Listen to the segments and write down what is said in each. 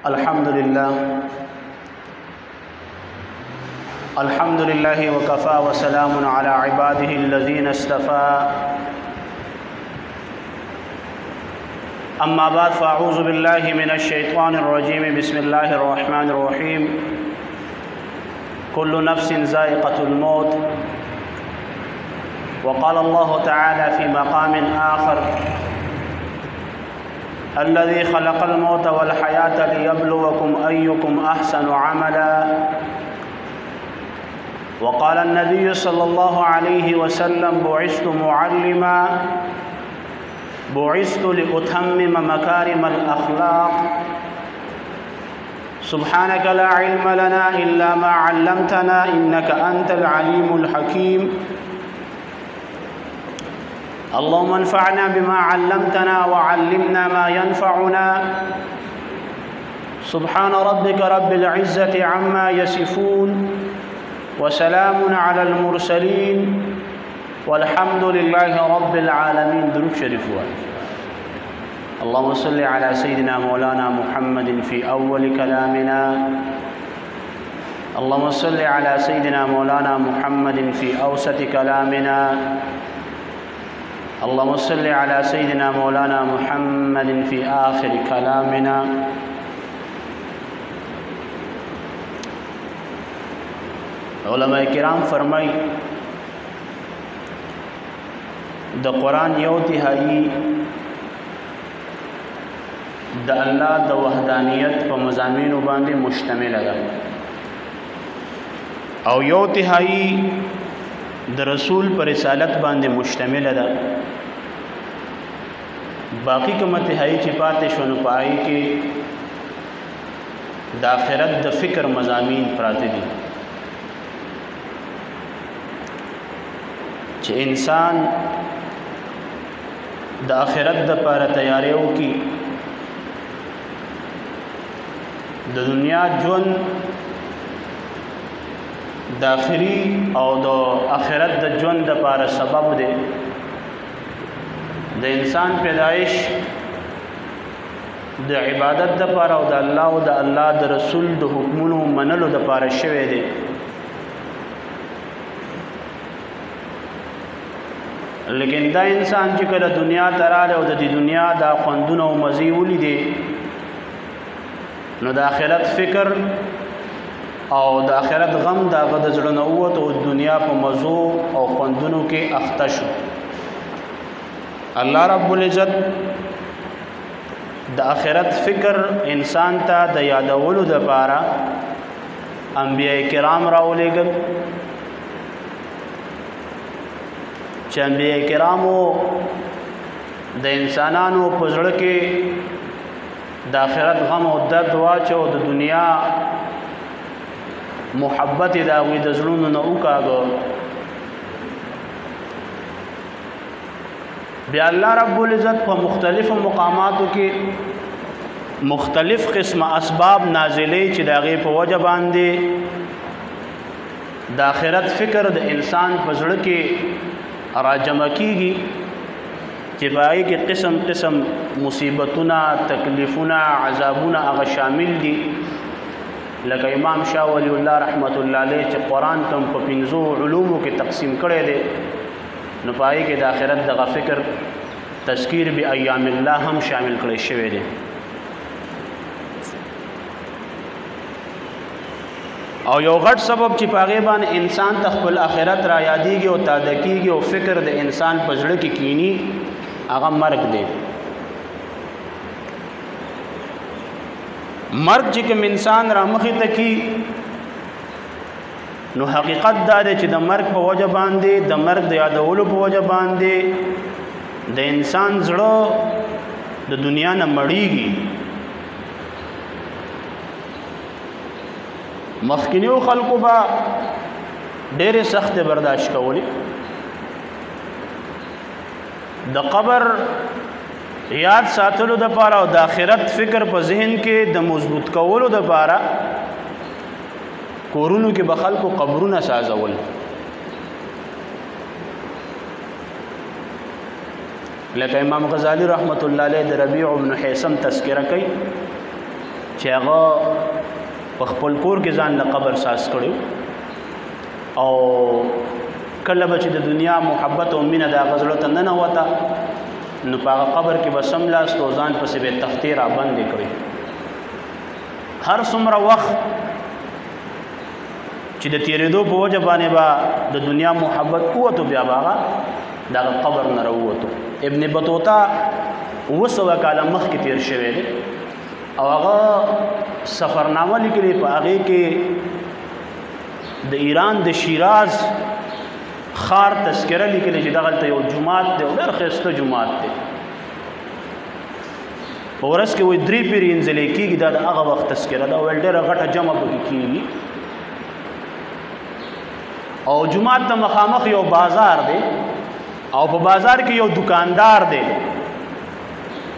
الحمد لله وكفى وسلام على عباده الذين اصطفى أما بعد فأعوذ بالله من الشيطان الرجيم بسم الله الرحمن الرحيم كل نفس ذائقة الموت وقال الله تعالى في مقام آخر الذي خلق الموت والحياة ليبلوكم أيكم أحسن عملا وقال النبي صلى الله عليه وسلم بعثت معلما بعثت لأتمم مكارم الأخلاق سبحانك لا علم لنا إلا ما علمتنا إنك أنت العليم الحكيم اللهم انفعنا بما علمتنا وعلمنا ما ينفعنا سبحان ربك رب العزة عما يصفون وسلام على المرسلين والحمد لله رب العالمين. درود شريف اللهم صل على سيدنا مولانا محمد في أول كلامنا اللهم صل على سيدنا مولانا محمد في أوسط كلامنا اللهم صل على سيدنا مولانا محمد في آخر كلامنا. علماء کرام فرمائی د قرآن یو تہائی د الله د وحدانیت په مضامینو باندې مشتمل ده او یو تہائی د رسول پر رسالت باندې مشتمل ده. باقی کومه تہائی چې پاتې شو نو پای کې د آخرت د فکر مضامین پراته دي چې انسان د آخرت د لپاره تیاری وکړي د دنیا ژوند د آخري او د آخرت د ژوند لپاره سبب دی. د انسان پیدایش د عبادت لپاره او د الله او د الله د رسول د حکمونو منلو لپاره شوی دی. لیکن دا انسان چې کله دنیا ته راغلی او د دې دنیا دا خوندونه او مزې ولیدې نو د آخرت فکر او د آخرت غم د هغه د زړه نه ووت او دنیا په مزو او خوندونو کې اخته شو. الله رب العزت د آخرت فکر انسان ته د یادولو دپاره انبیاء کرام راولېږل چې انبیاء کرامو د انسانانو په زړه کې د آخرت غم او درد واچو د دنیا محبت د هغوی د زړونو نه وکاږه. بیا الله رب العزت په مختلفو مقاماتو کې مختلف قسمه اسباب نازلې چې د هغې په وجه باندې د آخرت فکر د انسان په زړه کې راجمع کیږي چې پای کې قسم قسم مصیبتونه تکلیفونه عذابونه هغه شامل دي. لکه امام شاه ولی الله رحمت الله علیه چې قرآن کوم په 5 علومو کې تقسیم کړی دی نو پای کې د آخرت دغه فکر تذکیر بایام الله هم شامل کړی شوی دی. او یو غټ سبب چې په هغې باندې انسان ته خپل آخرت را یادېږي او تازه کېږي او فکر د انسان په زړه کې کینی هغه مرګ دی. مرګ چې کوم انسان را مخې ته کی نو حقیقت دا دی چې د مرګ په وجه باندې د مرګ د یادولو په وجه باندې د انسان زړه د دنیا نه مړیږي. مخکینیو خلقو با ډېرې سخت برداشت کولی د قبر یاد ساتلو د پاره او د آخرت فکر په ذهن کې د مضبوط کولو د پاره کورونو کې به خلکو قبرونه سازول. لکه امام غزالی رحمت الله علیه د ربیع بن حیثم تذکرہ کوي چې هغه په خپل کور کې ځان له قبر ساز کړو او کله به چې د دنیا محبت او مینه د هغه زړه ته ننوته نو په هغه قبر کې به سملاست او ځان پسې به تختې را بندې کړي. هر څومره وخت چې د تیرېدو په وجه باندې به د دنیا محبت ووتو بیا به هغه د هغه قبر نه راووتو. ابن بطوطه 200 کاله مخکې تیر شوی دی او هغه سفرنامه لیکلې په هغې کې د ایران د شیراز خار تذکره لیکلې چې دغلته یو جومات دی او ډېر ښایسته جومات دی. په ورځ کې وایي 3 پیرې انځلې کېږي. دا د هغه وخت تذکره ده او ډېره غټه جمع پکې کېږي. او جومات ته مخامخ یو بازار دی او په بازار کې یو دکاندار دی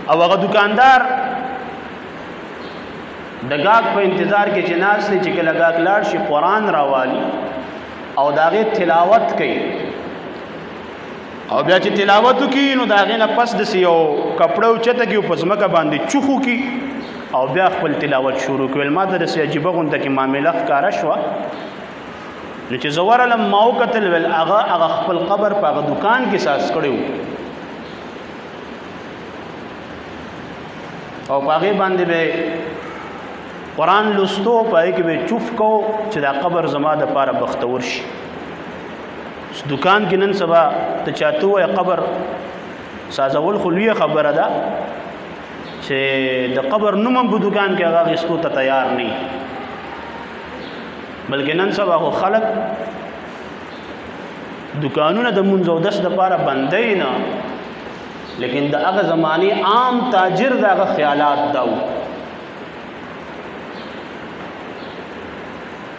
او هغه دکاندار د غاګ په انتظار کې چې ناست دی چې کله غاګ لاړ شي قرآن راوالي او د هغې تلاوت کوي او بیا چې تلاوت وکړي نو د هغې نه پس داسې یو کپړه اوچته کړي او په ځمکه باندې چوخ وکړي او بیا خپل تلاوت شروع کړي. ما ته داسې عجیبه غونته کې معامله ښکاره شوه نو چې زه ورغلم ما وکتل ویل هغه خپل قبر په هغه دکان کې ساز کړی و او په هغې باندې به قرآن لستو په هغې کې به چوف کو چې دا قبر زما دپاره بختور شي. دکان کې نن سبا ته چاته وایه قبر سازول خو لویه خبره ده چې د قبر نوم هم په دکان کې هغه اخیستو ته تیار نه بلکې نن سبا خو خلک دکانونه د مونځ او دس دپاره بندوي نه لیکن د هغه زمانې عام تاجر د هغه خیالات دا و.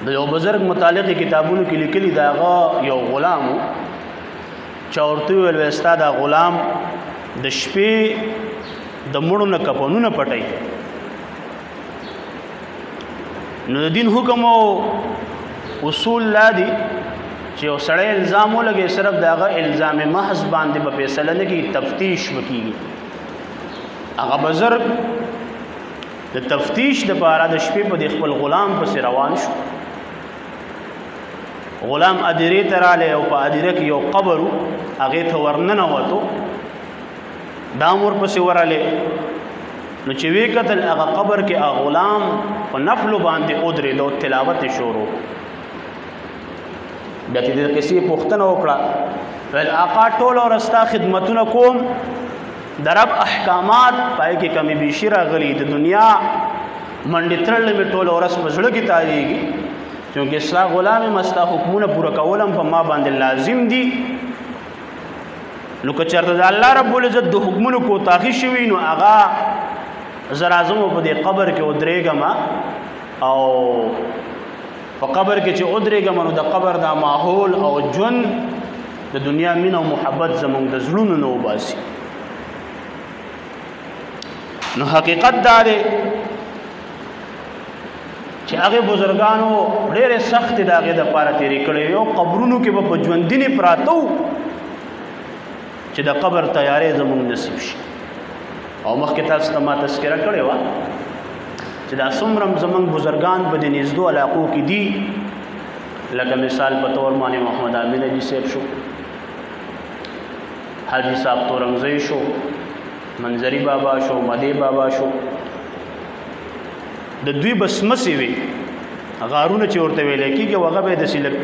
د یو بزرګ متعلق کتابونو کې لیکلي د هغه یو غلام و چا ورته وویل ستا دا غلام د شپې د مړو نه کفنونه پټوي نو د دین حکم او اصول لا دي چې یو سړی الزام ولګي صرف د هغه الزام محض باندې به فیصله نه کېږي تفتیش وکېږي. هغه بزرګ د تفتیش دپاره د شپې په د خپل غلام پسې روان شو. غلام ادیرې ته رالی او په ادیره کې یو قبر و هغې ته ورننوتو دا هم ورپسې ورغلی نو چې وی کتل هغه قبر کې هغه غلام په نفلو باندې ودرېد او تلاوت یې شروع بیا چې د قصې پوښتنه وکړه ویل آقا ټوله ورځ ستا خدمتونه کوم د رب احکامات پای کې کمی بیشي راغلي د دنیا منډې تړلې مې ټوله ورځ په زړه کې تاویږي چونکې ستا غلام یم ستا حکمونه پوره کول هم په ما باندې لازم دي نو که چېرته د الله رب العزت د حکمونو کوتاهي شوي نو هغه زه راځم په دې قبر کې ودرېږم او په قبر کې چې ودرېږم نو د قبر دا ماحول او ژوند د دنیا مینه او محبت زموږ د زړونو نه وباسي. نو حقیقت دا دی چې هغې بزرګانو ډېرې سختې د هغې دپاره تېرې کړې وې او قبرونو کې به په ژوندینې پراته وو چې د قبر تیارې زموږ نصیب شي. او مخکې تاسو ته ما تذکره کړې وه چې دا څومره زموږ بزرګان په دې نږدو علاقو کې دي لکه مثال په طور باندې محمد امین حاجي صاحب شو حاجي صاحب تورنګزی شو منظري بابا شو مدی بابا شو د دوی بسمسې وي غارونه چې ورته ویلی کېږي هغه به یې داسې لږ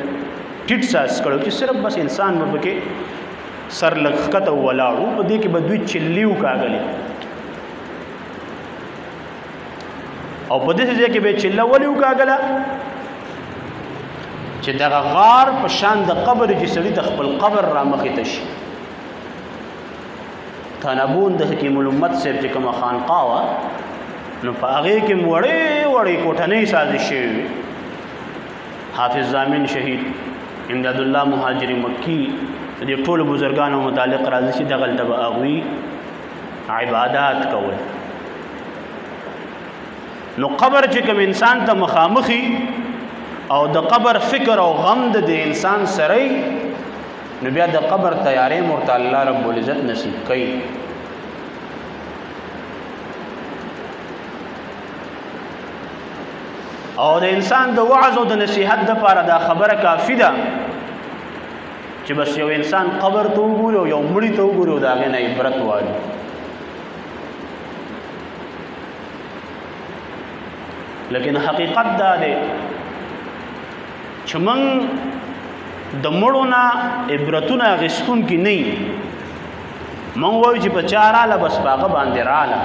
ټیټ ساز کړی چې صرف بس انسان به پکې سر لږ ښکته ولاړ و په دې کې به دوی چلي وکاږلې او په داسې ځای کې به یې چله ولې وکاږله چې دغه غار په شان د قبر چې سړي د خپل قبر را مخې ته شي. تانبون د حکیم الامت صاحب چې کومه خانقاه وه نو په هغې کې وړې وړې کوټنۍ سازش شوې وې. حافظ زامن شهید امداد الله مهاجر مکی د دې ټولو بزرګانو متعلق راځي چې دغلته به هغوی عبادات کول. نو قبر چې کوم انسان ته مخامخي او د قبر فکر او غم د انسان سره نو بیا د قبر تیارې مرته الله رب العزت نصیب کوي. او د انسان د وعظ او د نصیحت لپاره دا خبره کافی ده چې بس یو انسان قبر ته وګوري او یو مړی ته وګوري او د هغې نه عبرت واخلي. لیکن حقیقت دا دی چې موږ د مړو نه عبرتونه اخیستونکي نه یو. موږ وایو چې په چا راله بس په هغه باندې راله،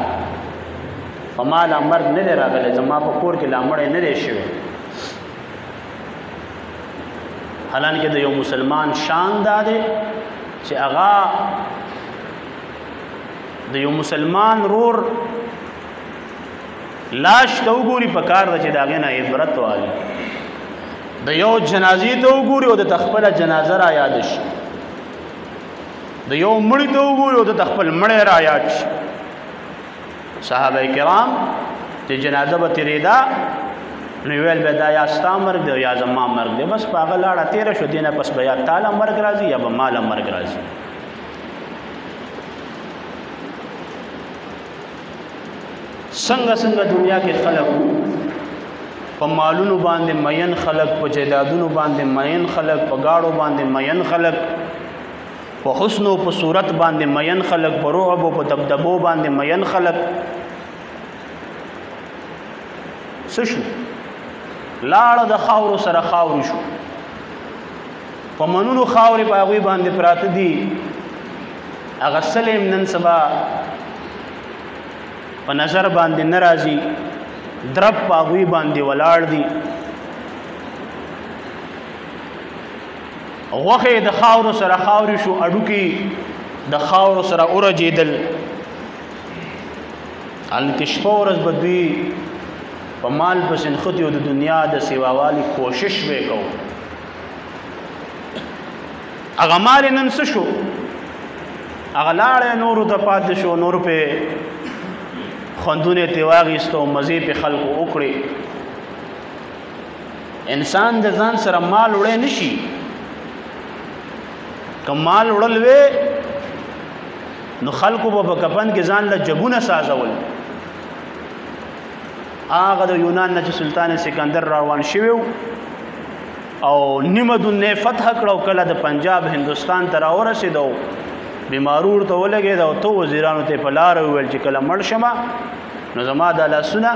په ما لا مرګ نه دی راغلی، زما په کور کې لا مړی نه دی شوی. حالانکه د یو مسلمان شان دا دی چې هغه د یو مسلمان رور لاش ته وګوري، په کار ده چې د هغې نه عبرت واخلي. د یو جنازې ته وګوري او د خپله جنازه را یاد شي، د یو مړي ته وګوري او د خپل مړی را یاد شي. صحابه کرام چې جنازه به تېرېده نو ویل به دا یا ستا مرګ دی یا زما مرګ دی، بس په هغه لاړه تېره شو، دې نه پس به یا تاله مرګ راځي یا به ماله مرګ راځي. څنګه څنګه دنیا کې خلک په مالونو باندې مین خلک، په جیدادونو باندې مین خلک، په گاړو باندې مین خلک، په حسن او په صورت باندې مین خلک، په رعب او په دبدبو باندې مین خلک. څه شو؟ لاړه د خاورو سره خاورو شو، په منونو خاورې په هغوی باندې پراته دي. هغه سلیم نن سبا په نظر باندې نه راځي، درب په هغوی باندې ولاړ دي. غوښې د خاورو سره خاورې شو، اډوکې د خاورو سره ورجېدل. هلکې شپه ورځ به دوی په مال پسې نښتي او د دنیا د سیواوالي کوشش به یې کوو. هغه مال یې نن څه شو؟ هغه لاړی نورو ته پاتې شو، نورو پې خوندونه یې ترې واخیستو او مزې پې خلکو وکړې. انسان د ځان سره مال وړی نه شي. که مال وړل وې نو خلکو به په کفن کې ځان له جبونه سازول. هغه د یونان نه چې سلطان سکندر روان شوی او نیمه دنیا فتح کړه او کله د پنجاب هندوستان ته راورسېدو، بیمارور ته ولګېد او تو وزیرانو ته په لاره وویل چې کله مړ شمه نو زما دا لاسونه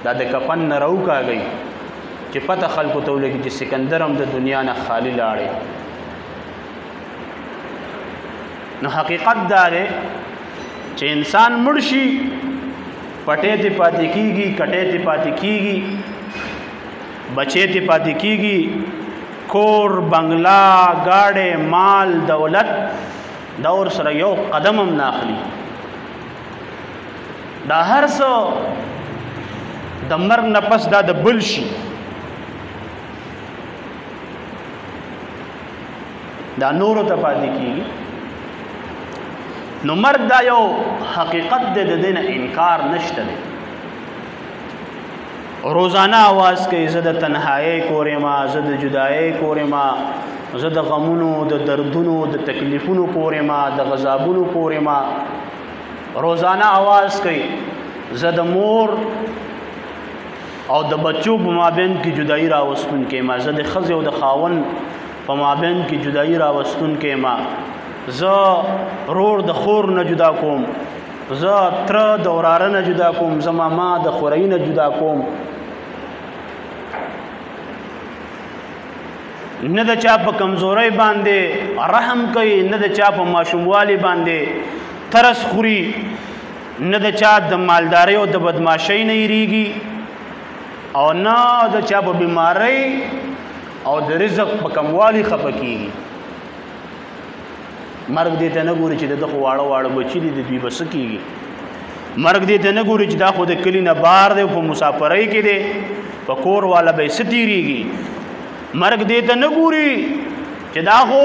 دا د کفن نه راوکاږئ چې پته خلکو ته ولګي چې سکندر هم د دنیا نه خالی لاړې. نو حقیقت دا دی چې انسان مړ شي، پټې ته پاتې کېږي، کټې ته پاتې کېږي، بچې ته پاتې کېږي، کور، بنگلا، گاډې، مال، دولت دا ور سره یو قدم هم نه اخلي. دا هر څه د مرګ نه پس دا د بل شي. دا نورو ته پاتې کېږي. نو مرګ دا یو حقیقت دی، د دې نه انکار نشته دی. روزانه آواز کوي زه د تنهایۍ کور یم، زه د جدایۍ کور یم، زه د غمونو، د دردونو، د تکلیفونو کور یم، د غضابونو کور یم. روزانه آواز کوي زه د مور او د بچو په مابین کې جدایي راوستونکی یم، زه د ښځې او د خاوند په مابین کې جدایي راوستونکی یم، زه رور د خور نه جدا کوم، زه تره د وراره نه جدا کوم، زه ماما د خورۍ نه جدا کوم. نه د چا په کمزورۍ باندې رحم کوي، نه د چا په ماشوموالي باندې ترس خوري، نه د چا د مالدارۍ او د بدماشۍ نه یریږي، او نه د چا په بیمارۍ او د رزق په کموالي خفه کېږي. مرګ دې ته نه ګوري چې دغه واړه واړه بچي دي، د دوی به څه کېږي. مرګ دې ته نه ګوري چې دا خو د کلي نه بار دی، په مسافرۍ کې دی، په کور والا به یې څه تېرېږي. مرګ دې ته نه ګوري چې دا خو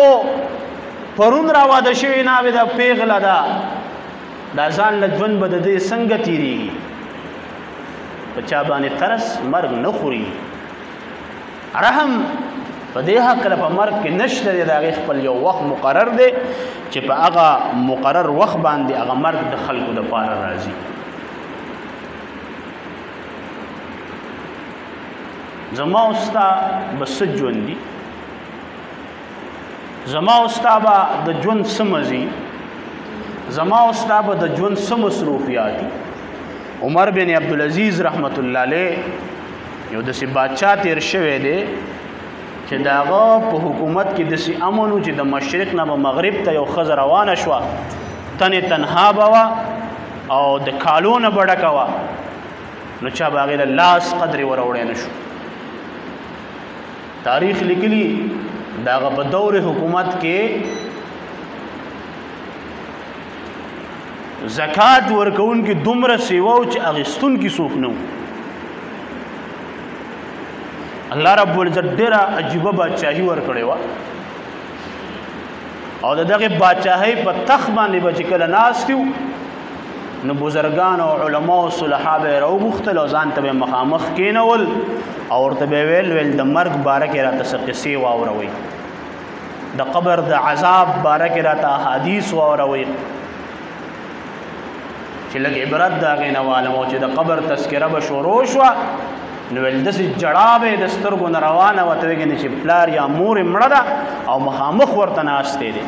پرون را واده شوې ناوې ده، پیغله ده، دا ځان له ژوند به د دې څنګه تېرېږي. په چا باندې ترس مرګ نه خوري. رحم په دې هکله په مرګ کې نشته دی، د هغې خپل یو وخت مقرر دی چې په هغه مقرر وخت باندې هغه مرګ د خلکو دپاره راځي. زما او ستا بس ژوند دي زما او ستا به د ژوند څه مزي زما او ستا به د ژوند څه مصروفیات دي عمر بن عبدالعزیز رحمت الله علیه یو داسې بادشاه تیر شوی دی چې د هغه په حکومت کې داسې امن و چې د مشرق نه به مغرب ته یو ښځه روانه شوه تنې تنها به وه او د کالو نه به ډکه وه نو چا به هغې له لاس قدرې وروړی نه شو تاریخ لیکلي د هغه په دور حکومت کې زکات ورکوونکي دومره سیوه و چې اخیستونکي څوک نه و الله رب العزت ډېره عجیبه بادشاهي ورکړې وه او د دغې بادشاهۍ په تخت باندې به چې کله ناست یو نو بزرګان او علما او صلحا به یې راوغوښتل او ځان ته به یې مخامخ کېنول او ورته به یې ویل د مرګ باره کې راته څه قصې واوروئ د قبر د عذاب باره کې راته احادیث واوروئ چې لږ عبرت د هغې نه والم او چې د قبر تذکره به شروع شوه نو ویل داسې جړا به یې د سترګو نه روانه وه ته ویږي چې پلار یا مور یې مړه ده او مخامخ ورته ناستې دی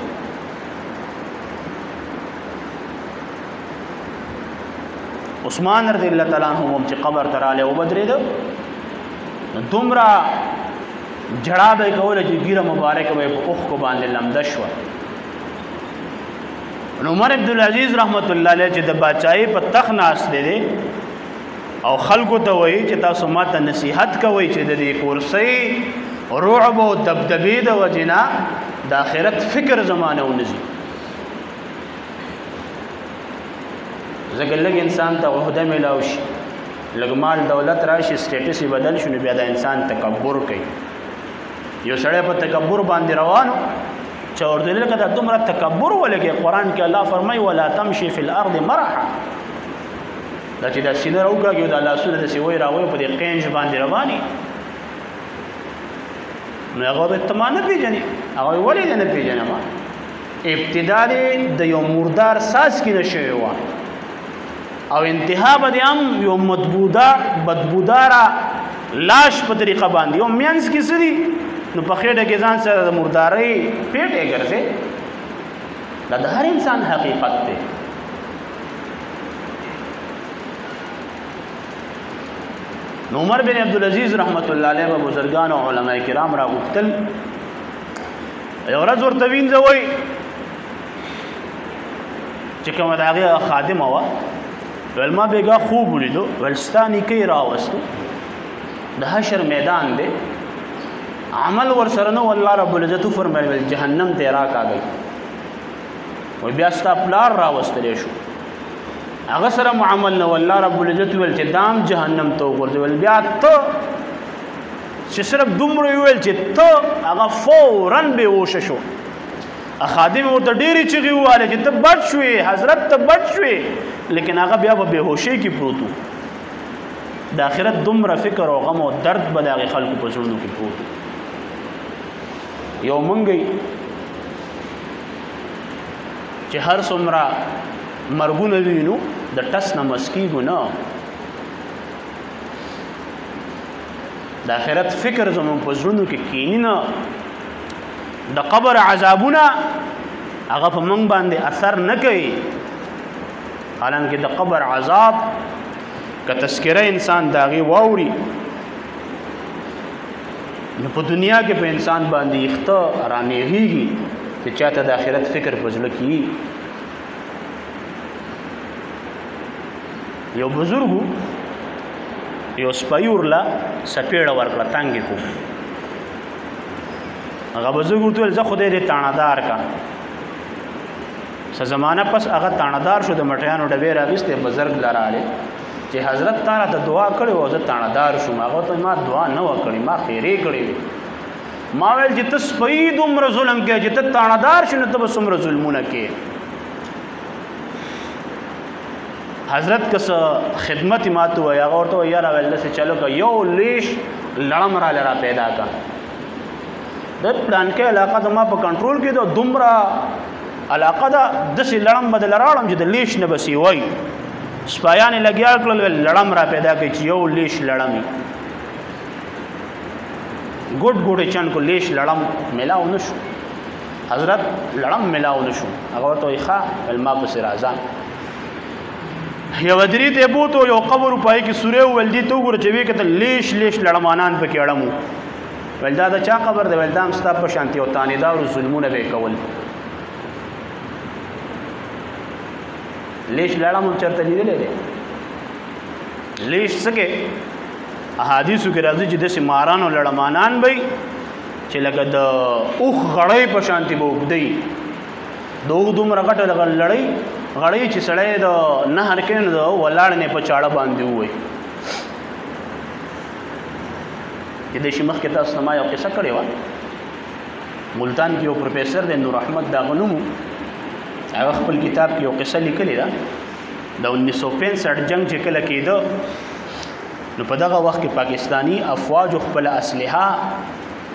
عثمان رضی الله تعالی عنہ هم چې قبر ته رالی وبدرېده نو دومره جړا به یې کوله چې ږیره مبارکه به یې په اوښکو باندې لمده شوه نو عمر عبدالعزیز رحمت الله علیه چې د باچایۍ په تخت ناست دی او خلکو ته وایي چې تاسو ما ته نصیحت کوئ چې د دې کرسۍ رعب او دبدبې د وجې نه د آخرت فکر زمانه ونځي ځکه لږ انسان ته عہده میلاو شي لږ مال دولت راشي سټیټس یې بدل شي نو بیا د انسان تکبر کوي یو سړی په تکبر باندې روانو چې ورته لکه دا دومره تکبر ولګي قرآن کې الله فرمایي ولا تمشي فی الارض مرحا دا چې دا سینه راوکاږي دا لاسونه داسې وایي راوایي په دې قینج باندې رواني نو هغه به ته ما نه پېژنې هغه ولې دې نه پېژنم ابتدا دې د یو مردار ساز کې نه شوې وه او انتها به دې هم یو بدبوداره لاش په طریقه باندې یو مینځ کې څه دي نو په خېټه کې ځان سره د مردارۍ پیټ یې ګرځې دا د هر انسان حقیقت دی نو عمر بن عبدالعزیز رحمت الله علیه به بزرګان او علماء کرام راغوښتل یو ورځ ورته وینځوئ چې کومه د هغې خادمه وه ویل ما بېګا خوب ولیدو ویل ستا نیکۍ راوستو د حشر میدان دی عمل ورسره نه و الله رب العزت وفرمیل ویل جهنم ته یې راکاږئ وی بیا ستا پلار راوستلی شو هغه سره معامل نه والله رب العزت ویل چې دام جهنم ته وغورځول بیا ته چې صرف دومره ویل چې ته هغه فورا بېهوشه شو خادم ورته ډېرې چغې ووهلې چې ته بد شوې حضرت ته بد شوې لیکن هغه بیا په بېهوشۍ کې پروت و د آخرت دومره فکر او غم او درد به د هغې خلکو په زړونو کې پروت و یو منګی چې هر څومره مرګونه وینو د ټس نه مسکیږو نه د آخرت فکر زموږ په زړونو کې کینی نه د قبر عذابونه هغه په موږ باندې اثر نه کوي حالانکه د قبر عذاب که تذکره انسان د هغې واوري نو په دنیا کې په انسان باندې یخته رانیغېږي چې چاته د آخرت فکر په زړه کې یو بزرګو یو سپی ورله سپېړه ورکړه تنګې کو هغه بزرګ ورته ویل زه خدای دې تاڼهدار کا څه زمانه پس هغه تاڼهدار شو د مټیانو ډبې راویستې بزرګ له راغلې چې حضرت تا راته دعا کړې وه زه تاڼهدار شوم هغه ته ما دعا نه وه کړې ما خیرې کړې وې ما ویل چې ته سپی دومره ظلم کوې چې ته تاڼهدار شو نو ته به څومره ظلمونه کوې حضرت که څه خدمت یې ماته ووایي هغه ورته وایي یاره ویل داسې چلو که یو لیش لړم راله را پیدا کا د پلانکې علاقه زما په کنټرول کې ده دومره علاقه ده داسې لړم به دله راوړم چې د لیش نه به سیوی سپایان یې لګیا کړل ویل لړم را پیدا کوي چې یو لیش لړم ګوټ ګوټ چن کو لیش لړم ملاو نشو حضرت لړم ملاو نشو هغه ورته ښه ما پسې راځه یو درې ته بوتو یو قبر پای کې سوره ولدي تو ګور چې وی کته لیش لیش لړمانان پکې اړمو ولدا دا چا قبر دی ولدام ستا په شانتي او تانیدار او ظلمونه به کول لیش لړم چرته لیدلې دي لیش سکه احادیثو کې راځي چې د سمارانو لړمانان وي چې لکه د اوخ غړې په شانتي بوګدي دوه دومره غټه لړۍ غړې چې سړی د نهر کې نو ولاړ نه په چاړه باندې وای د دې شمخ کې تاسو ما یو قصه کړې و ملتان کې یو پروفیسور د نور احمد دا غنوم هغه خپل کتاب کې یو قصه لیکلې ده د 1965 جنگ چې کله کېده نو په دغه وخت کې پاکستانی افواج خپل اسلحه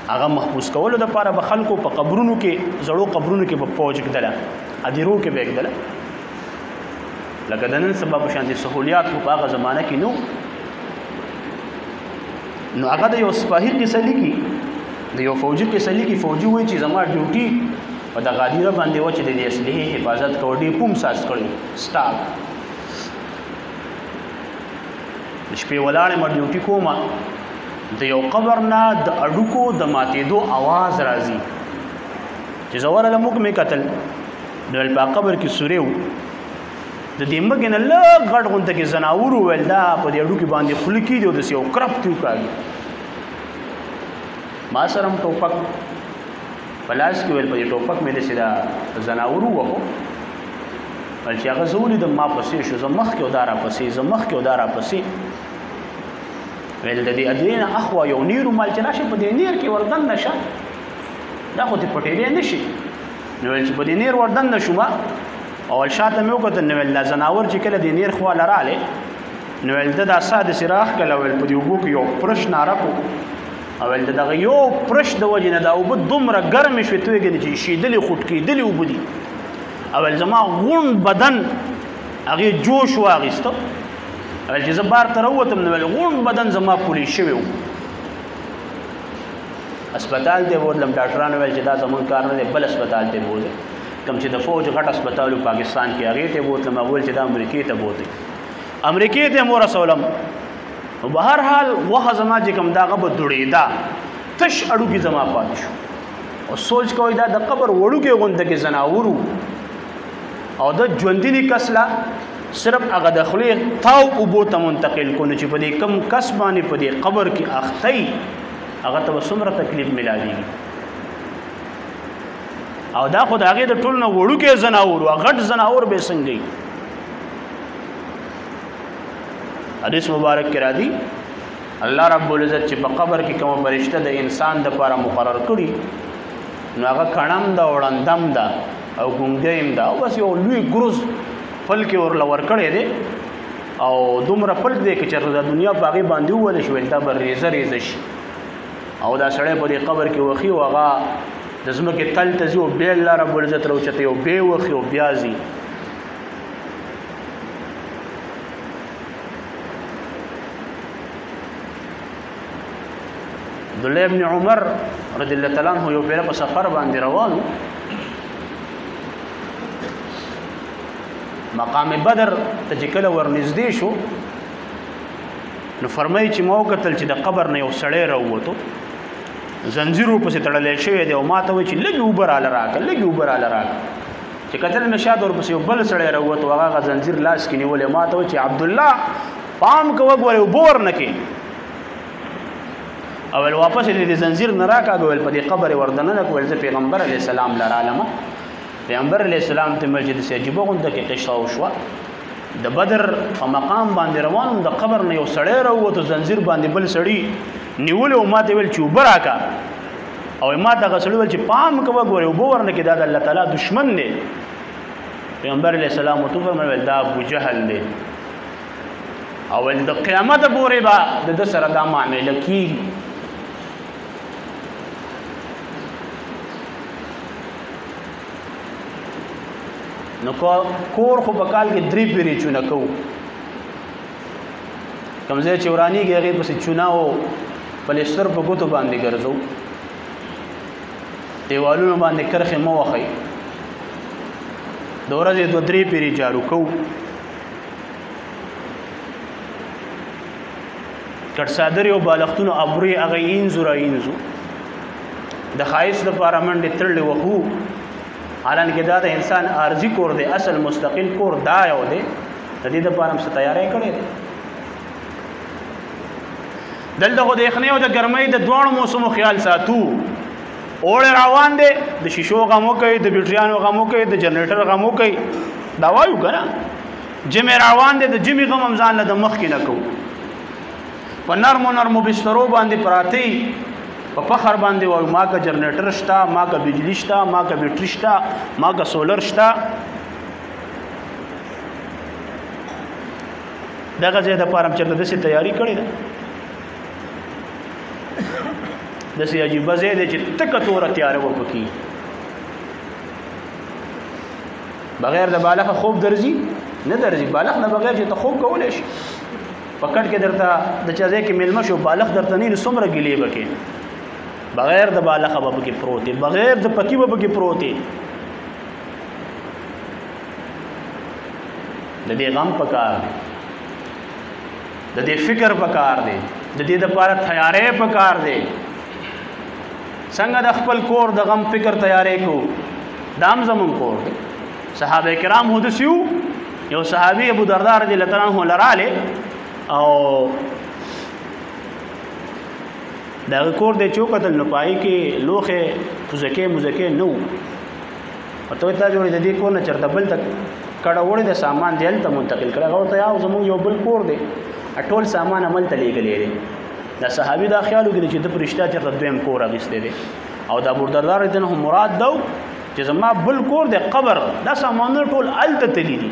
هغه محفوظ کولو د لپاره به خلکو په قبرونو کې زړو قبرونو کې په فوج کېدله ادیرو کې به کېدله لکه د نن سبا په شان دي سہولیات په هغه زمانہ کې نو هغه د یو سپاهي قصه لیکي د یو فوجي قصه لیکي فوجي وایي چې زما ډیوټي په د غادیره باندې و چې د اصلي حفاظت کوي پوم ساس کړی سٹاف شپې ولاړې ما ډیوټي کومه د یو قبر نه د اډوکو د ماتېدو आवाज راځي چې زوره له موږ مې قتل نو په قبر کې سوري و د دې مګ نه لږ غټ غونته کې زناور ول دا په دې اډو کې باندې خل کې دی د سیو کرپ تیو کاږي ما سره ټوپک پلاس کې ول په ټوپک مې د سیدا زناور وو ول چې هغه زولې د ما پسې شو زمخ کې ودارا پسې زمخ کې ودارا پسې ول د دې ادینه اخوا یو نیرو مال چې راشه په دې نیر کې وردن نشه دا خو دې پټې دی نشي نو ول چې په دې نیر وردن نشو ما اول شاته مې وکړه نو ول زناور چې کله د نیر خوا لراله نو ول د اساده سراخ کله ول په دې وګو کې یو پرش ناره کو اول دغه یو پرش د وجه نه دا وب دومره ګرم شوي توګني چې شیدلې خټ کېدلې وبدي اول زما غون بدن هغه جوش واغستو اول چې زبار تر وتم نو غون بدن زما پولی شوی و هسپتال ته ورلم ډاکټرانو ول چې دا زمون کار نه بل هسپتال ته بوزه کوم چې د فوج غټ هسپتال پاکستان کې هغه ته بوتلم اول چې د امریکای ته بوته امریکای ته مور رسولم په هر حال وه زما چې کوم داغه به دوړېدا تش اړو کې زما پات شو او سوچ کوی دا د قبر وړو کې غونډه کې زناورو او د ژوندۍ کسلا صرف هغه د خلی تاو او بوته منتقل کو نه چې په دې کم کس باندې په دې قبر کې اختی هغه ته څومره تکلیف ملاويږي او دا خو د هغه د ټول نه وړو کې زناورو غټ زناور به څنګه حدیث مبارک کې را دي الله رب العزت چې په قبر کې کوم فرشته د انسان د لپاره مقرر کړي نو هغه کڼم دا وړاندم دا او ګونګیم دا او بس یو لوی ګروز فل کې ورلور کړي دي او دومره فل دې کې چې د دنیا باغی باندې ول شو دا بر ریزه ریزه شي او دا سړی په دې قبر کې وخی او هغه د زمکه تل تزي او به الله رب العزت راوچته او به وخی او بیازي عبدالله ابن عمر رضی الله تعالی عنہ یو پیر په سفر باندې روانو مقام بدر ته چې کله ورنږدې شو نو فرمایي چې ما وکتل چې د قبر نه یو سړی راووتو زنجیرو پسې تړلې شوی دی او ما ته وایي چې لږ اوبه راله راکړه لږ اوبه راله راکړه چې کتل مې شاید ورپسې یو بل سړی راووتو هغه زنجیر لاس کې نیولې ما ته وایي چې عبدالله پام کوه ګورې اوبه ورنکې اول واپس دې زنجیر نه راکاږول په دې قبر وردنه کول چې پیغمبر علی السلام لرالمه پیغمبر علی السلام ته مسجد سجبه غونډه کې قصه وشوه د بدر په مقام باندې روانم د قبر نه یو سړی راووتو زنجیر باندې بل سړی نیول او ماته ویل چې وبراکا او ما ته غسل ول چې پام کوه ګوره وبو ورنه کې دا د الله تعالی دشمن دی پیغمبر علی السلام تو فرمایل دا ابو جهل دی او د قیامت پورې با د سره دا معاملې کیږي نو کور خو په کال کې 3 پیری چونه کو کمزې چورانی کې هغه پسې چونه او پلیستر په ګوتو باندې ګرځو دیوالونو باندې کرخې مه وهئ د ورځې 2-3 پیرې جارو کوو کټ صادرې او بالښتونو ابروې هغه اینځو را اینځو د ښایست دپاره منډې تړلې وهو حالانکې دا د انسان عارضي کور دی اصل مستقل کور دا یو دی د دې دپاره هم څه تیاری کړی دی دلته خو د یخنۍ او د ګرمۍ د دواړو موسمو خیال ساتو اوړی روان دی د شیشو غم وکوي د بیټریانو غم وکوي د جنریټر غم وکوي دا وایو که نه جمې روان دی د جمې غم هم ځان له د مخکې نه کوو په نرمو نرمو بسترو باندې پراته په فخر باندې وایو ما که جنریټر شته ما که بجلی شته ما که بیټري شته ما که سولر شته دغه ځای دپاره هم چېرته داسې تیاري کړې ده داسې عجیبه ځای دی چې تکه توره تیاره به پکې بغیر د بالغه خوب درځي نه درځي بالغ نه بغیر چې ته خوب کولی شي په کټ کې درته د چا ځای کې میلمه شو بالغ درته نه څومره ګیلې به کې بغیر د بالغه به پکې پروت دی بغیر د پکي به پکې پروت دی د دې غم پکار دی د دې فکر پکار دی د دې دپاره تیاری پکار دی څنګه د خپل کور د غم فکر تیاری کو دا هم زمون کور دی صحابه کرام هو داسې وو یو صحابي ابو دردار رضی الله تعالی عنه لراله او دغه کور دی چې وکتل نو پای کې لوښې پوزکې مزکې نه وو ورته تا جوړې د دې کور نه چېرته بل ته کډه وړې د سامان دی هلته منتقل کړی هغه ورته یو زموږ یو بل کور دی ټول سامان هملته لیږلی دی دا صحابي دا خیال وکړي چې د په رښتیا چېرته دویم کور اخیستی دی او د ابودردار رضی الله عنه مراد دا و چې زما بل کور دی قبر دا سامانونه ټول هلته تللي دي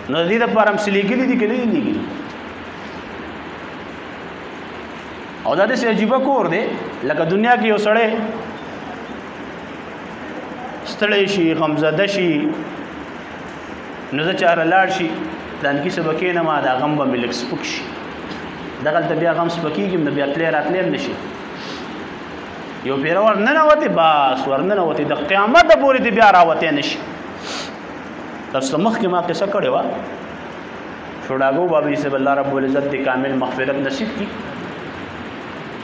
نو د دې دپاره هم څه لیږلي دي که نه دي لیږلي او دا داسې عجیبه کور دی لکه دنیا کې یو سړی ستړی شي غمزده شي نو زه چاره لاړ شي پلانکي څه به کښېنم دا غم به مې لږ سپک شي دغلته بیا غم سپکېږي نو بیا تلی راتلی هم نه شي یو پیره ورننوتې بس ورننوتې د قیامته پورې دې بیا راوتی نه شي تاسو مخکې ما قصه کړې وه شوډاګو بابي صاحب الله رب العزت دې کامل مغفرت نصیب کړي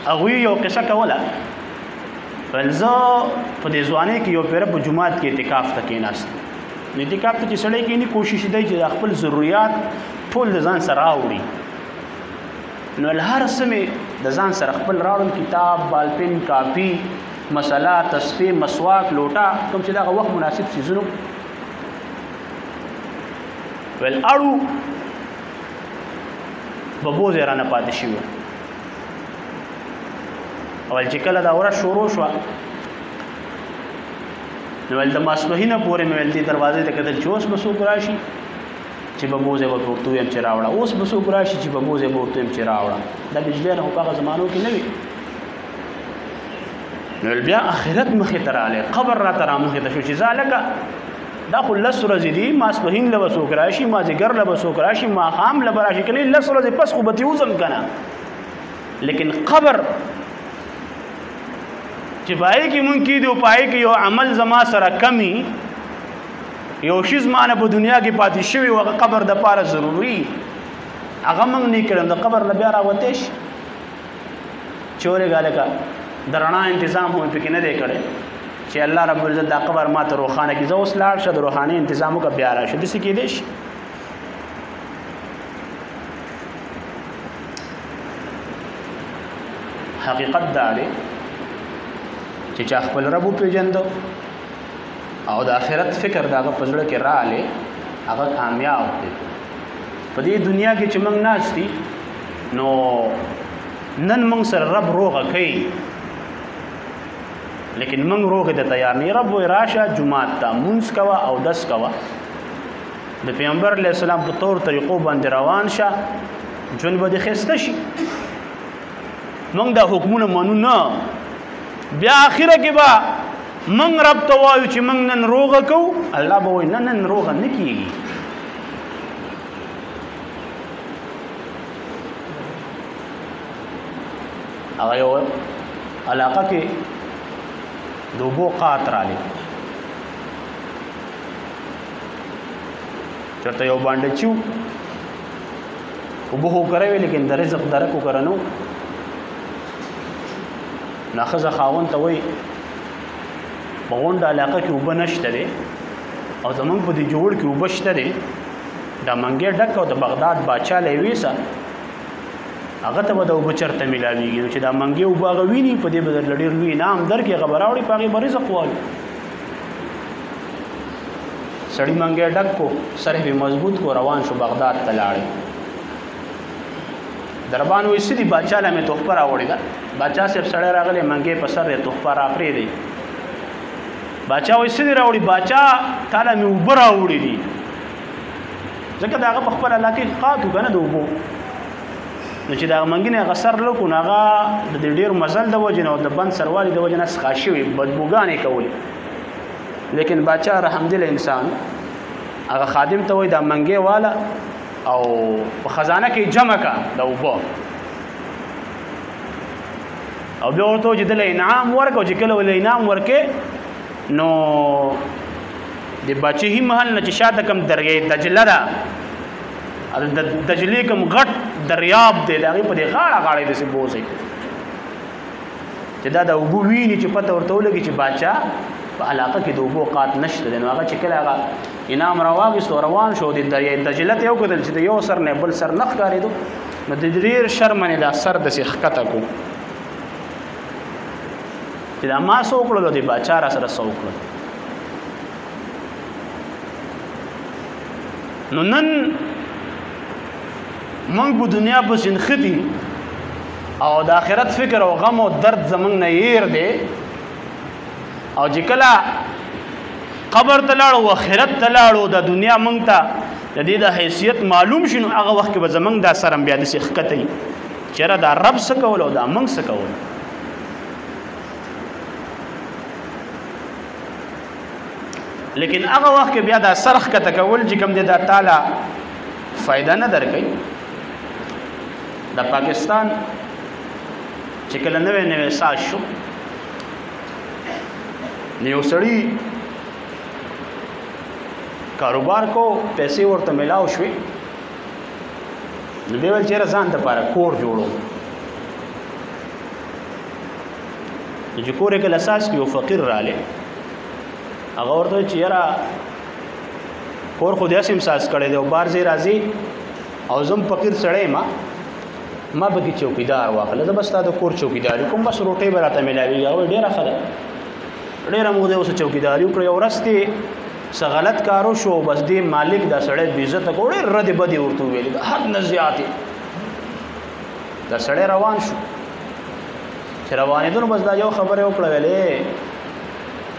هغوی یو قصه کوله ویل زه په دې ځوانۍ کې یو پیره په جومات کې اعتکاف ته کېناستم نو اعتکاف ته چې سړی کېني کوشش دی چې خپل ضروریات ټول د ځان سره راوړي نو هر څه مې د ځان سره خپل راوړم کتاب بالپن کاپي مسله تسبیح مسواک لوټه کوم چې دغه وخت مناسب څیزونو ویل اړو ببوزې رانه پاتې شوي اول چې کله دا ورځ شروع شوه نو ویل د ماسپښینه پورې مې ویل دې دروازې ته کتل چې اوس به څوک راشي چې ببوزې به ورته ویم چې راوړه اوس به څوک راشي چې ببوزې به ورته ویم چې راوړه دا بجلیانه خو په هغه زمانو کې نه وي نو ویل بیا آخرت مخې ته راغلی قبر راته رامخې ته شو چې ځالکه دا خو 10 ورځې دي ماسپښین له به څوک راشي مازدیګر له به څوک راشي ماښام له به راشي کله 10 ورځې پس خو به ترې وځم که نه لیکن قبر چې پای کې مونږ کېدو پای کې یو عمل زما سره کمی یو شي زما نه په دنیا کې پاتې شوي و هغه قبر دپاره ضروري هغه مونږ نه کړم د قبر نه بیا راوتی شي چورې لکه د رڼا انتظام هم پکې نه دی کړی چې الله رب العزت دا قبر ما ته روښانه کړي زه اوس لاړ شه د روحاني انتظام وکړه بیا راشه داسې کېدی شي حقیقت دا دی چې چا خپل رب وپېژنده او د آخرت فکر د هغه په زړه کې راغلی هغه کامیاب دی په دې دنیا کې چې موږ ناست دي نو نن موږ سره رب روغه کوي لیکن موږ روغې ته تیار نه رب وایي راشه جومات ته مونځ کوه اودس کوه د پیغمبر علیه السلام په طور طریقو باندې روان شه ژوند به دې ښایسته شي موږ دا حکمونه منو نه بیا آخره کې به موږ رب ته وایو چې موږ نن روغه کوو الله به وایي نه نن روغه نه کېږي هغه یو علاقه کې د اوبو قات رالی چرته یو باندې چیو اوبه هو کرے وی لیکن د رزق درکو کرنو ناخذ خاون ته وای بغونډه علاقه کې اوبه نشته دي او زمونږ په دې جوړ کې اوبه شته دي دا منګې ډک او د بغداد باچا لويسا هغه ته به د اوبه چرته ملاویږي چې دا منګې اوبه هغه ویني په دې بدل ډېر لوی انعام درکې هغه به راوړي په هغې به رزق وایي سړي منګې ډک کو سر یې مضبوط کو روان شو بغداد ته لاړې دربان وایي څه دي باچا له مې تحفه راوړې ده باچا صاحب سړی راغلی منګې په سر یې تحفه راپرېږدي باچا وایي څه دي راوړي باچا تاله مې اوبه راوړي دي ځکه د هغه په خپل علاقې کې قات و که نه د اوبو نو چې د هغه منګي نه هغه سر لکو نو هغه د ډېر مزل د وجې نه او د بند سروالي د وجې نه څښا شوي بدبوګانې کولې لیکن باچا رحمدل انسان هغه خادم ته وایي دا منګې واله او په خزانه کې جمع کا د اوبه او بیا ورته چې دله انعام ورکړه او چې کله ول انعام ورکې نو د بچی محل نه چې شاته کم دریای دجله ده د دجلې کم غټ دریاب دی د هغې په دې غاړه غاړه داسې بوځي چې دا د اوبو ویني چې پته ورته ولګي چې باچا په علاقه کې د اوبو قات نشته دی نو هغه چې کله هغه انعام راواخیست او روان شو د دریای دجله ته یې وکتل چې د یو سر نه بل سر نه ښکارېدو نو د ډېر شرمنې دا سر داسې ښکته کړو چې دا ما څه وکړلو د باچا را سره څه وکړل نو نن موږ په دنیا پسې نښتي او د آخرت فکر او غم او درد زموږ نه هیر دی او چې کله قبر ته لاړو او آخرت ته لاړو د دنیا موږ ته د دې د حیثیت معلوم شي نو هغه وخت کې به زموږ دا سرم بیا داسې ښکته وي چېرې دا رب څه کول او دا موږ څه کول لیکن هغه وخت کې بیا دا سر ښکته کول چې کوم دی دا تاله فایده نه درکوي د پاکستان چې کله نوی نوی ساز شو نو یو سړي کاروبار کو پیسې ورته میلاو شوې نو بیا ویل چېرې ځان دپاره کور جوړو نو چې کور یې کله اساس کړي یو فقیر رالی هغه ورته وایي چې یاره کور خو داسې امساس کړی دی او بار ځای راځي او زم فقیر سړی ما به کې چوکیدار واخله زه به ستا د کور چوکیداري کوم بس روټۍ به راته میلاوېږي هغه وایي ډېره ښه ده ډېره موده اوس چوکیداري وکړه یو ورځ دې څه غلط کار وشو بس دې مالک دا سړی بې عزته کړو ډېر ردې بدې ورته وویلې د حد نه زیاتې دا سړی روان شو چې روانېدو نو بس دا یو خبره یې وکړه ویلې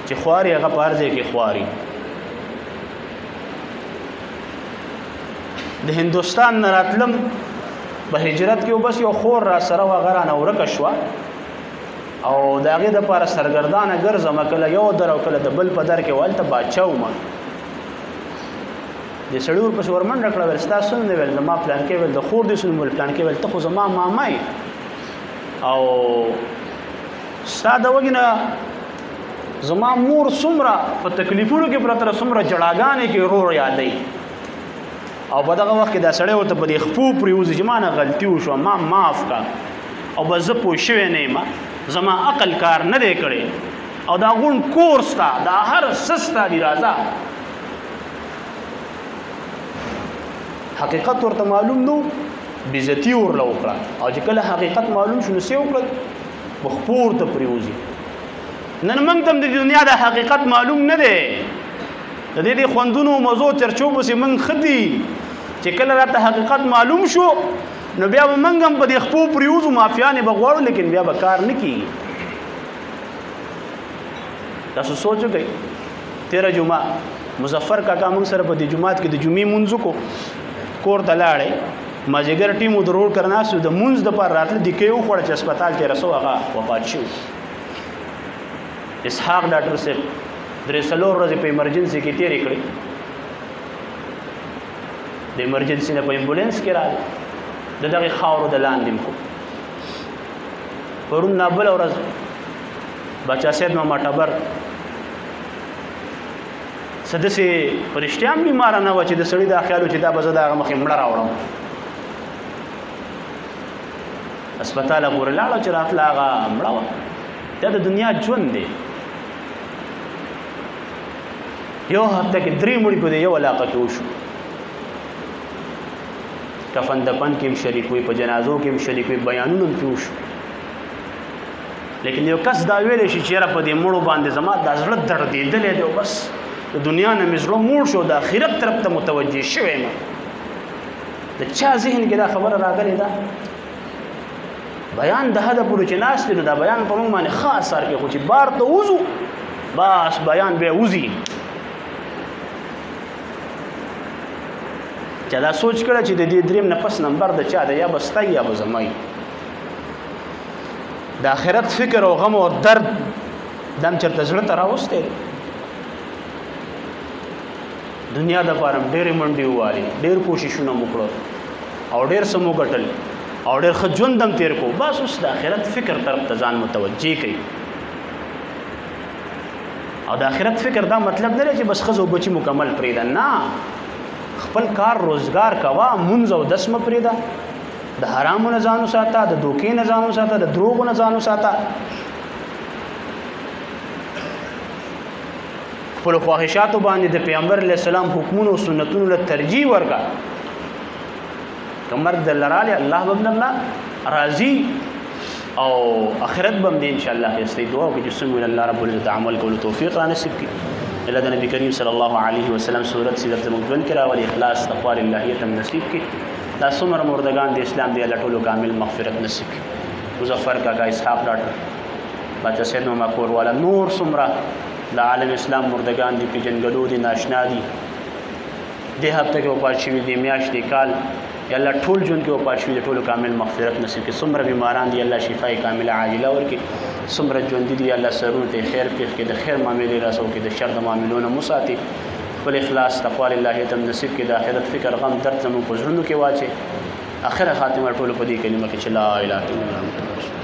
چې خواري هغه په هر ځای کې خواري د هندوستان نه راتلم په هجرت کې بس یو خور را سره و هغه رانه ورکه شوه او د هغې دپاره سرګردانه ګرځم کله یو در او کله د بل په در کې هلته باچا وم د سړي ورپسې ورمنډه کړه ویل ستا څه نه ویل زما پلانکې ویل د خور دې څه نوم ویل پلانکې ویل ته خو زما ماما یې او ستا د وږې نه زما مور څومره په تکلیفونو کې پرته ده څومره جړاګانې کې رور یادوي او په دغه وخت کې دا سړی ورته په دې خپو پرېوځي چې ما نه غلطي وشوه ما معاف کا او بس زه پوه شوی نه یم زما عقل کار نه دی کړی او دا غونډ کور ستا دا هر څه ستا دي راځه حقیقت ورته معلوم نو بېزتي ورله وکړه او چې کله حقیقت معلوم شو نو څه وکړل په خپو ورته پرېوځي نن موږ ته هم د دنیا د حقیقت معلوم نه دی د دې خوندونو مزو چرچو پسې موږ ښه دي چې کله راته حقیقت معلوم شو نو بیا به موږ هم په دې خپو پرېوځو مافیانې به غواړو لیکن بیا به کار نه کېږي تاسو سوچ وکئ تېره جمعه مظفر کاکا موږ سره په دې جومات کې د جمعې مونځ وکړو کور ته لاړی مازدیګر ټیم د روډ کر ناست د مونځ دپاره راتله دیکې وخوړه چې هسپتال کې رسو هغه وفات شوي اسحاق ډاکټر صاحب 3 ورځې په ایمرجنسي کې تېرې کړې د ایمرجنسي نه په ایمبولینس کې راغی د دغې خاورو د لاندې م کو پرون نه بله ورځ بچا سید ماما ټبر څه داسې په رښتیا هم بیماره نه وه چې د سړي دا خیال و چې دا به زه د هغه مخې مړه راوړم هسپتاله پورې لاړه چې راتله هغه مړه وه دا د دنیا ژوند دی یو هفته کې 3 مړي په دې یو علاقه کې وشو کفن دفن کې هم شریک وي په جنازو کې هم شریک وي بیانونه هم پرې وشو لیکن یو کس دا ویلی شي چې یاره په دې مړو باندې زما دا زړه دردېدلی دی او بس د دنیا نه مې زړه موړ شو د آخرت طرف ته متوجه شوی یم د چا ذهن کې دا خبره راغلې ده بیان د حده پورې چې ناست دی نو دا بیان په موږ باندې ښه اثر کوي خو چې بار ته وځو بس بیان بیا وځي چا دا سوچ کړه چې د دې دریم نه پس نمبر د چا ده یا به ستا یا به زما د آخرت فکر او غم او درد دم چېرته زړه ته راوستی دی دنیا دپاره هم ډېرې منډې ووالې ډېر کوششونه مو کړل او ډېر څه مو ګټل او ډېر ښه ژوند هم تېر کړو بس اوس د آخرت فکر طرف ته ځان متوجه کوي او د آخرت فکر دا مطلب نه دی چې بس ښځه او بچي مکمل پرېږده نه خپل کار روزګار کوه مونځ او دس مه پرېږده د حرامو نه ځان وساته د دوکې نه ځان وساته د دروغو نه ځان وساته خپلو خواهشاتو باندې د پیغمبر علیه السلام حکمونو او سنتونو له ترجیح ورکړه که مرګ درله رالی الله به درله راضي او آخرت به هم دی انشاءالله ښایسته دعا وکړي چې څنګه الله رب العزت عمل کولو توفیق را نصیب کړي الله د نبی کریم صلی الله علیه وسلم صورت سیرت زموږ ژوند کې راولي اخلاص تقوا للهیت هم نصیب کړي دا څومره مردگان د اسلام دی الله ټولو کامل مغفرت نصیب کړي مظفر کاکا اسحاق ډاکټر باچا سید ماما کوروالا نور څومره د عالم اسلام مردگان دي پیژنګلو دي ناشنا دي دې هفته کې وفات شوي دي میاشت دي کال یا الله ټول ژوند کې وفات شوي دي ټولو کامل مغفرت نصیب کړي څومره بیماران دي الله شفای کامله عاجله ورکړي څومره ژوندي دي الله سرونو ته خیر پېښ کړي د خیر معاملې راسو کړي د شر د معاملو نه وساتي خپل اخلاص تقوا للهیت هم نصیب کړي د آخرت فکر غم درد زموږ په زړونو کې واچي آخره خاتمه ټولو په دې کلمه کې چې لا اله الا الله